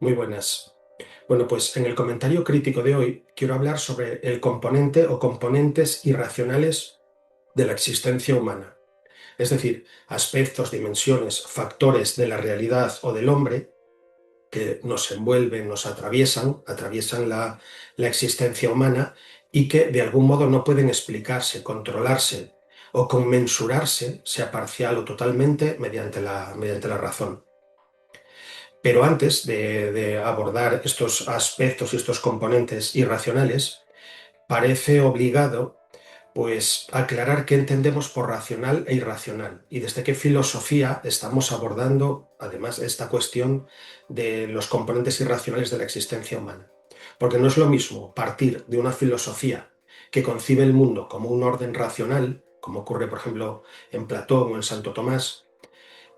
Muy buenas. Bueno, pues en el comentario crítico de hoy quiero hablar sobre el componente o componentes irracionales de la existencia humana. Es decir, aspectos, dimensiones, factores de la realidad o del hombre que nos envuelven, nos atraviesan la existencia humana y que de algún modo no pueden explicarse, controlarse o conmensurarse, sea parcial o totalmente, mediante la razón. Pero antes de abordar estos aspectos y estos componentes irracionales, parece obligado pues aclarar qué entendemos por racional e irracional y desde qué filosofía estamos abordando además esta cuestión de los componentes irracionales de la existencia humana. Porque no es lo mismo partir de una filosofía que concibe el mundo como un orden racional, como ocurre por ejemplo en Platón o en Santo Tomás,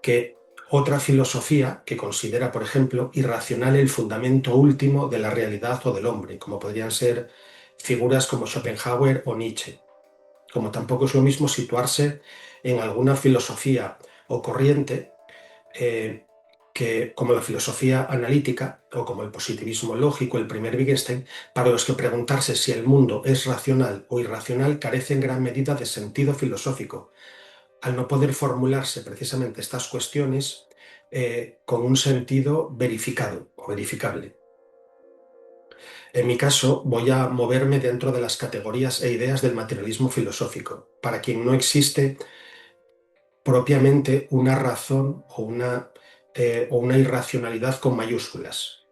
que otra filosofía que considera, por ejemplo, irracional el fundamento último de la realidad o del hombre, como podrían ser figuras como Schopenhauer o Nietzsche. Como tampoco es lo mismo situarse en alguna filosofía o corriente como la filosofía analítica o como el positivismo lógico, el primer Wittgenstein, para los que preguntarse si el mundo es racional o irracional carece en gran medida de sentido filosófico, al no poder formularse precisamente estas cuestiones con un sentido verificado o verificable. En mi caso, voy a moverme dentro de las categorías e ideas del materialismo filosófico, para quien no existe propiamente una razón o una irracionalidad con mayúsculas,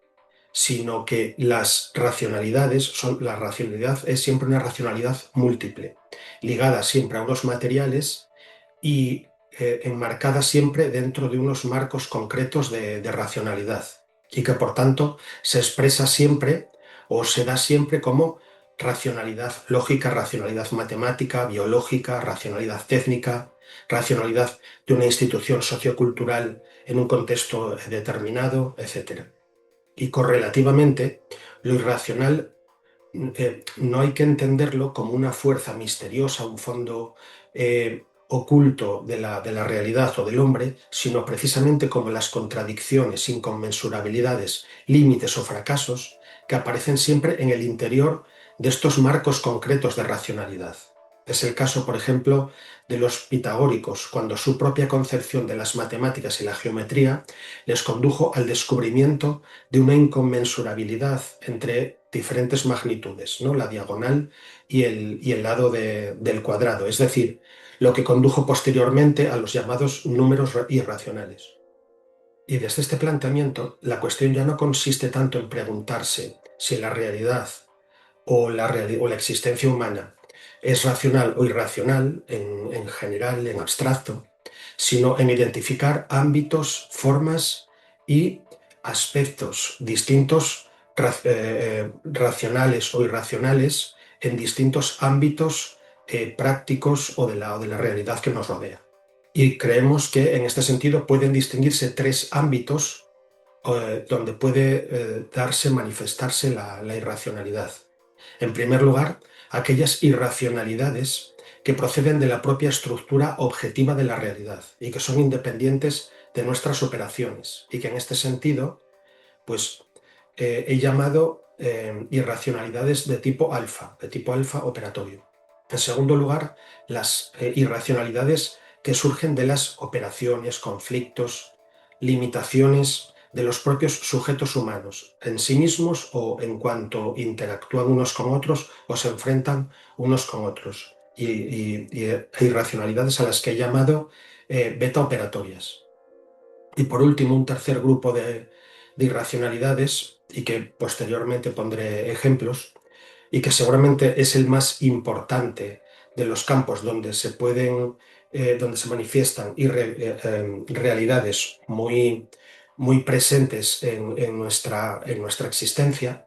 sino que la racionalidad es siempre una racionalidad múltiple, ligada siempre a unos materiales y enmarcada siempre dentro de unos marcos concretos de racionalidad y que por tanto se expresa siempre o se da siempre como racionalidad lógica, racionalidad matemática, biológica, racionalidad técnica, racionalidad de una institución sociocultural en un contexto determinado, etc. Y correlativamente, lo irracional no hay que entenderlo como una fuerza misteriosa, un fondo oculto de la realidad o del hombre, sino precisamente como las contradicciones, inconmensurabilidades, límites o fracasos que aparecen siempre en el interior de estos marcos concretos de racionalidad. Es el caso, por ejemplo, de los pitagóricos, cuando su propia concepción de las matemáticas y la geometría les condujo al descubrimiento de una inconmensurabilidad entre diferentes magnitudes, ¿no? La diagonal y el lado del cuadrado, es decir, lo que condujo posteriormente a los llamados números irracionales. Y desde este planteamiento, la cuestión ya no consiste tanto en preguntarse si la realidad o la existencia humana es racional o irracional en general, en abstracto, sino en identificar ámbitos, formas y aspectos distintos, racionales o irracionales, en distintos ámbitos prácticos o de la realidad que nos rodea. Y creemos que en este sentido pueden distinguirse tres ámbitos donde puede manifestarse la irracionalidad. En primer lugar, aquellas irracionalidades que proceden de la propia estructura objetiva de la realidad y que son independientes de nuestras operaciones y que en este sentido, pues he llamado irracionalidades de tipo alfa operatorio. En segundo lugar, las irracionalidades que surgen de las operaciones, conflictos, limitaciones de los propios sujetos humanos, en sí mismos o en cuanto interactúan unos con otros o se enfrentan unos con otros. Y irracionalidades a las que he llamado beta operatorias. Y por último, un tercer grupo de irracionalidades, y que posteriormente pondré ejemplos, y que seguramente es el más importante de los campos donde se manifiestan realidades muy, muy presentes en nuestra existencia,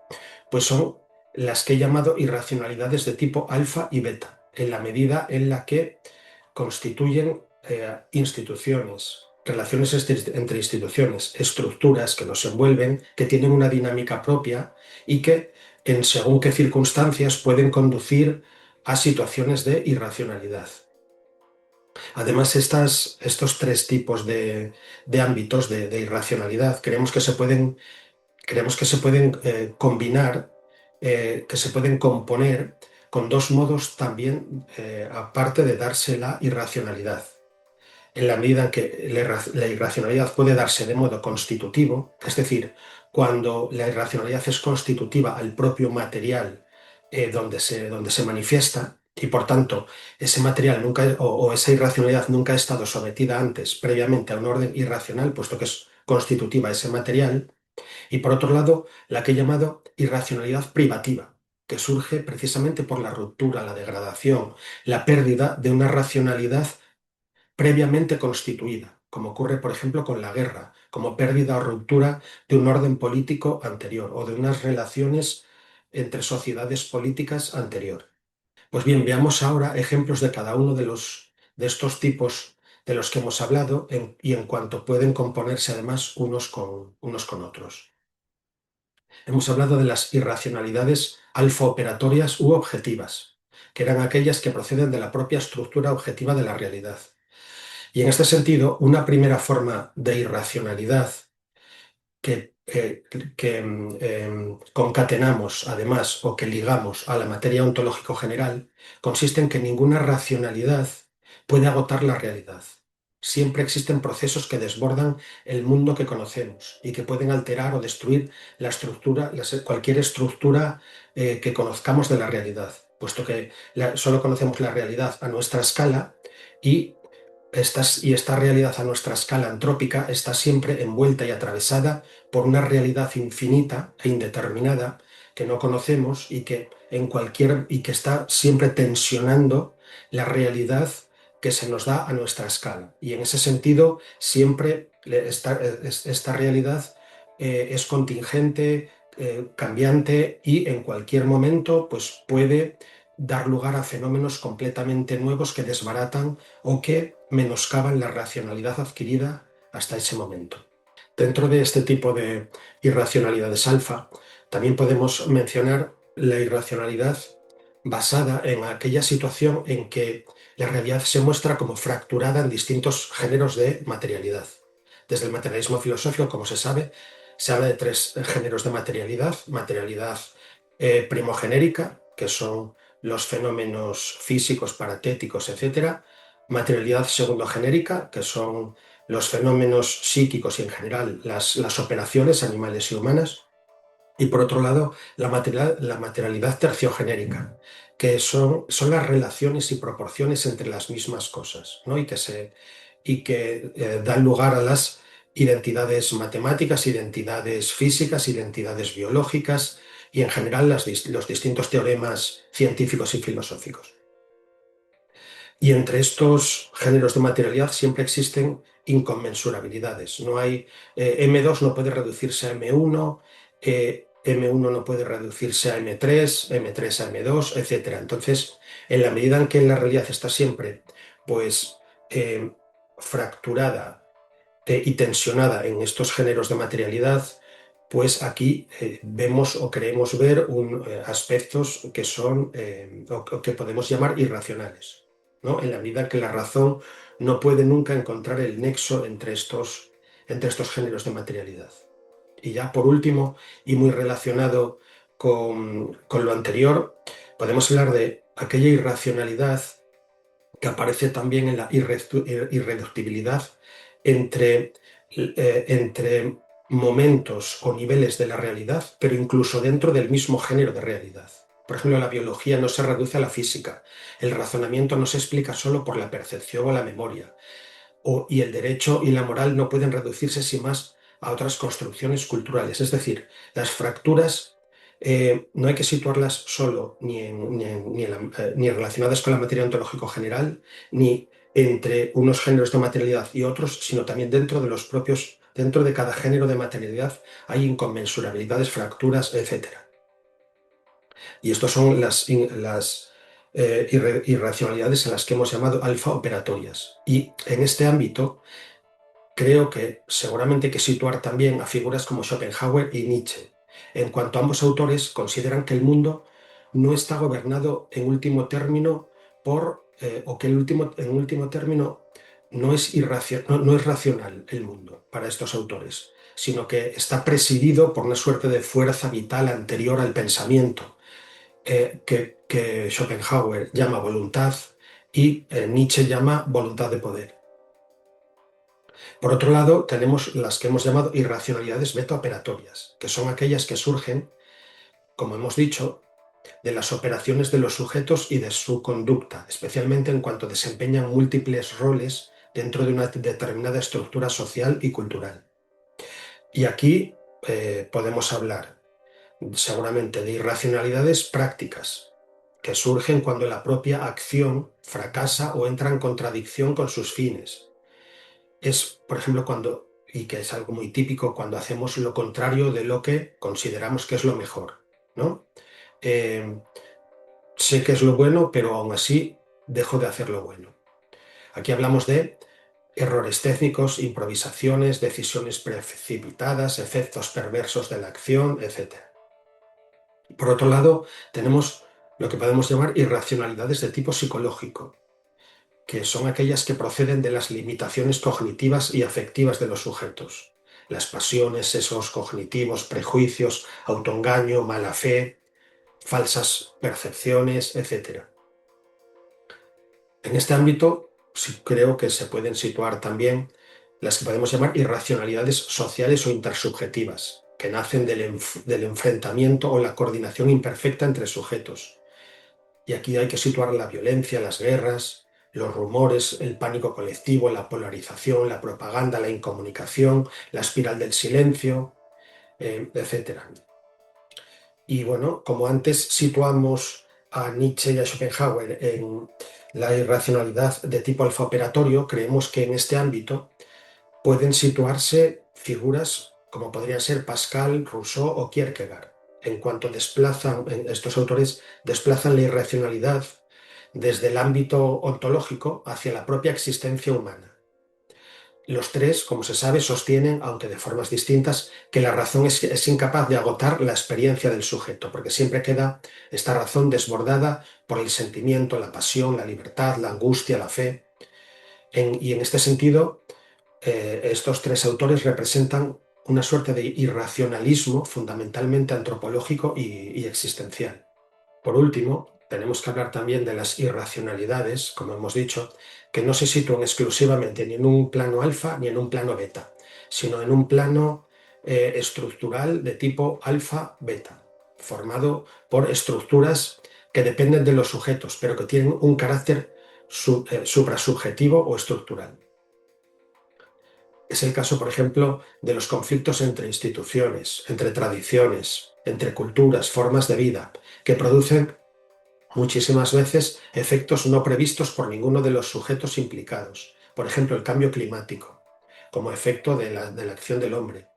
pues son las que he llamado irracionalidades de tipo alfa y beta, en la medida en la que constituyen instituciones, relaciones entre instituciones, estructuras que los envuelven, que tienen una dinámica propia y que en según qué circunstancias pueden conducir a situaciones de irracionalidad. Además, estos tres tipos de ámbitos de irracionalidad creemos que se pueden creemos que se pueden combinar, que se pueden componer con dos modos también, aparte de darse la irracionalidad. En la medida en que la irracionalidad puede darse de modo constitutivo, es decir, cuando la irracionalidad es constitutiva al propio material donde se manifiesta, y por tanto ese material nunca, o esa irracionalidad nunca ha estado sometida antes, previamente, a un orden irracional, puesto que es constitutiva ese material, y por otro lado, la que he llamado irracionalidad privativa, que surge precisamente por la ruptura, la degradación, la pérdida de una racionalidad previamente constituida, como ocurre, por ejemplo, con la guerra, como pérdida o ruptura de un orden político anterior o de unas relaciones entre sociedades políticas anterior. Pues bien, veamos ahora ejemplos de cada uno de estos tipos de los que hemos hablado y en cuanto pueden componerse además unos con otros. Hemos hablado de las irracionalidades alfa-operatorias u objetivas, que eran aquellas que proceden de la propia estructura objetiva de la realidad. Y en este sentido, una primera forma de irracionalidad que, concatenamos además o que ligamos a la materia ontológico general consiste en que ninguna racionalidad puede agotar la realidad. Siempre existen procesos que desbordan el mundo que conocemos y que pueden alterar o destruir la estructura, cualquier estructura que conozcamos de la realidad, puesto que solo conocemos la realidad a nuestra escala y esta realidad a nuestra escala antrópica está siempre envuelta y atravesada por una realidad infinita e indeterminada que no conocemos y que está siempre tensionando la realidad que se nos da a nuestra escala. Y en ese sentido, siempre esta realidad es contingente, cambiante y en cualquier momento pues, puede dar lugar a fenómenos completamente nuevos que desbaratan o que menoscaban la racionalidad adquirida hasta ese momento. Dentro de este tipo de irracionalidades alfa, también podemos mencionar la irracionalidad basada en aquella situación en que la realidad se muestra como fracturada en distintos géneros de materialidad. Desde el materialismo filosófico, como se sabe, se habla de tres géneros de materialidad. Materialidad primogenérica, que son los fenómenos físicos, paratéticos, etc. Materialidad segundogenérica, que son los fenómenos psíquicos y en general las operaciones animales y humanas. Y por otro lado, la materialidad terciogenérica, que son las relaciones y proporciones entre las mismas cosas, ¿no? Y que dan lugar a las identidades matemáticas, identidades físicas, identidades biológicas y en general los distintos teoremas científicos y filosóficos. Y entre estos géneros de materialidad siempre existen inconmensurabilidades. No hay, M2 no puede reducirse a M1, M1 no puede reducirse a M3, M3 a M2, etc. Entonces, en la medida en que la realidad está siempre pues, fracturada y tensionada en estos géneros de materialidad, pues aquí vemos o creemos ver aspectos que son o que podemos llamar irracionales, ¿no? En la medida en que la razón no puede nunca encontrar el nexo entre estos géneros de materialidad. Y ya por último, y muy relacionado con lo anterior, podemos hablar de aquella irracionalidad que aparece también en la irreductibilidad entre, entre momentos o niveles de la realidad, pero incluso dentro del mismo género de realidad. Por ejemplo, la biología no se reduce a la física, el razonamiento no se explica solo por la percepción o la memoria, y el derecho y la moral no pueden reducirse sin más a otras construcciones culturales. Es decir, las fracturas no hay que situarlas solo ni relacionadas con la materia ontológico general, ni entre unos géneros de materialidad y otros, sino también dentro de cada género de materialidad hay inconmensurabilidades, fracturas, etc. Y estas son las irracionalidades en las que hemos llamado alfa operatorias. Y en este ámbito creo que seguramente hay que situar también a figuras como Schopenhauer y Nietzsche. En cuanto a ambos autores, consideran que el mundo no está gobernado en último término o que en último término no es racional el mundo para estos autores, sino que está presidido por una suerte de fuerza vital anterior al pensamiento, que Schopenhauer llama voluntad y Nietzsche llama voluntad de poder. Por otro lado, tenemos las que hemos llamado irracionalidades metaoperatorias, que son aquellas que surgen, como hemos dicho, de las operaciones de los sujetos y de su conducta, especialmente en cuanto desempeñan múltiples roles dentro de una determinada estructura social y cultural. Y aquí podemos hablar seguramente de irracionalidades prácticas, que surgen cuando la propia acción fracasa o entra en contradicción con sus fines. Es, por ejemplo, y que es algo muy típico, cuando hacemos lo contrario de lo que consideramos que es lo mejor, ¿no? Eh, Sé que es lo bueno, pero aún así dejo de hacer lo bueno. Aquí hablamos de errores técnicos, improvisaciones, decisiones precipitadas, efectos perversos de la acción, etc. Por otro lado, tenemos lo que podemos llamar irracionalidades de tipo psicológico, que son aquellas que proceden de las limitaciones cognitivas y afectivas de los sujetos. Las pasiones, sesgos cognitivos, prejuicios, autoengaño, mala fe, falsas percepciones, etc. En este ámbito sí creo que se pueden situar también las que podemos llamar irracionalidades sociales o intersubjetivas, que nacen del enfrentamiento o la coordinación imperfecta entre sujetos. Y aquí hay que situar la violencia, las guerras, los rumores, el pánico colectivo, la polarización, la propaganda, la incomunicación, la espiral del silencio, etc. Y bueno, como antes situamos a Nietzsche y a Schopenhauer en la irracionalidad de tipo alfa-operatorio, creemos que en este ámbito pueden situarse figuras como podrían ser Pascal, Rousseau o Kierkegaard, en cuanto estos autores desplazan la irracionalidad desde el ámbito ontológico hacia la propia existencia humana. Los tres, como se sabe, sostienen, aunque de formas distintas, que la razón es incapaz de agotar la experiencia del sujeto, porque siempre queda esta razón desbordada por el sentimiento, la pasión, la libertad, la angustia, la fe. Y en este sentido, estos tres autores representan una suerte de irracionalismo fundamentalmente antropológico y existencial. Por último, tenemos que hablar también de las irracionalidades, como hemos dicho, que no se sitúan exclusivamente ni en un plano alfa ni en un plano beta, sino en un plano estructural de tipo alfa-beta, formado por estructuras que dependen de los sujetos, pero que tienen un carácter suprasubjetivo o estructural. Es el caso, por ejemplo, de los conflictos entre instituciones, entre tradiciones, entre culturas, formas de vida, que producen muchísimas veces efectos no previstos por ninguno de los sujetos implicados. Por ejemplo, el cambio climático, como efecto de la acción del hombre.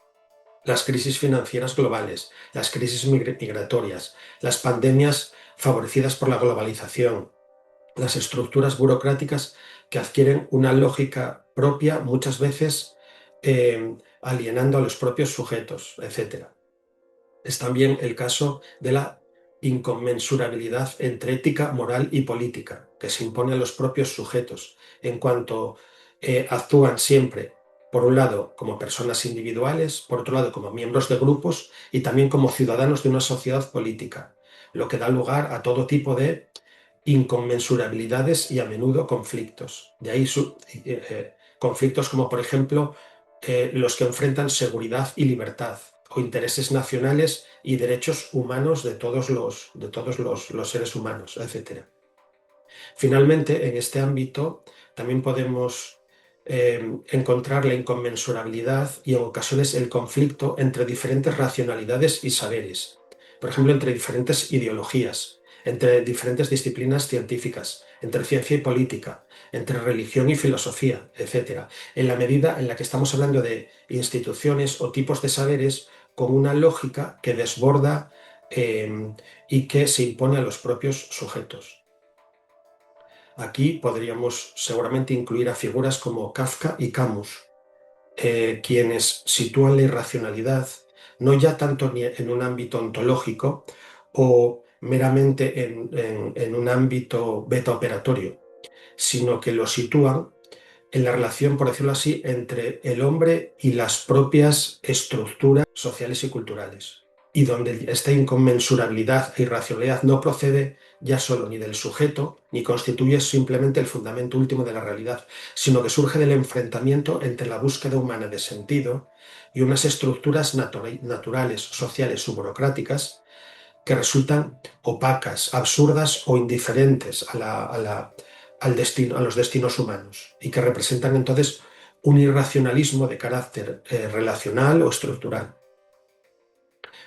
Las crisis financieras globales, las crisis migratorias, las pandemias favorecidas por la globalización, las estructuras burocráticas que adquieren una lógica propia muchas veces alienando a los propios sujetos, etc. Es también el caso de la inconmensurabilidad entre ética, moral y política, que se impone a los propios sujetos, en cuanto actúan siempre, por un lado, como personas individuales, por otro lado, como miembros de grupos y también como ciudadanos de una sociedad política, lo que da lugar a todo tipo de inconmensurabilidades y a menudo conflictos. De ahí conflictos como, por ejemplo, los que enfrentan seguridad y libertad, o intereses nacionales y derechos humanos de todos los seres humanos, etc. Finalmente, en este ámbito también podemos encontrar la inconmensurabilidad y en ocasiones el conflicto entre diferentes racionalidades y saberes, por ejemplo, entre diferentes ideologías, entre diferentes disciplinas científicas, entre ciencia y política, entre religión y filosofía, etc., en la medida en la que estamos hablando de instituciones o tipos de saberes con una lógica que desborda y que se impone a los propios sujetos. Aquí podríamos seguramente incluir a figuras como Kafka y Camus, quienes sitúan la irracionalidad no ya tanto en un ámbito ontológico o meramente en un ámbito beta operatorio, sino que lo sitúan en la relación, por decirlo así, entre el hombre y las propias estructuras sociales y culturales, y donde esta inconmensurabilidad e irracionalidad no procede ya solo ni del sujeto, ni constituye simplemente el fundamento último de la realidad, sino que surge del enfrentamiento entre la búsqueda humana de sentido y unas estructuras naturales, sociales o burocráticas que resultan opacas, absurdas o indiferentes al destino, a los destinos humanos, y que representan entonces un irracionalismo de carácter relacional o estructural.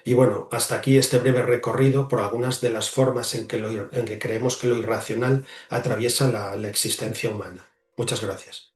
Y bueno, hasta aquí este breve recorrido por algunas de las formas en que creemos que lo irracional atraviesa la existencia humana. Muchas gracias.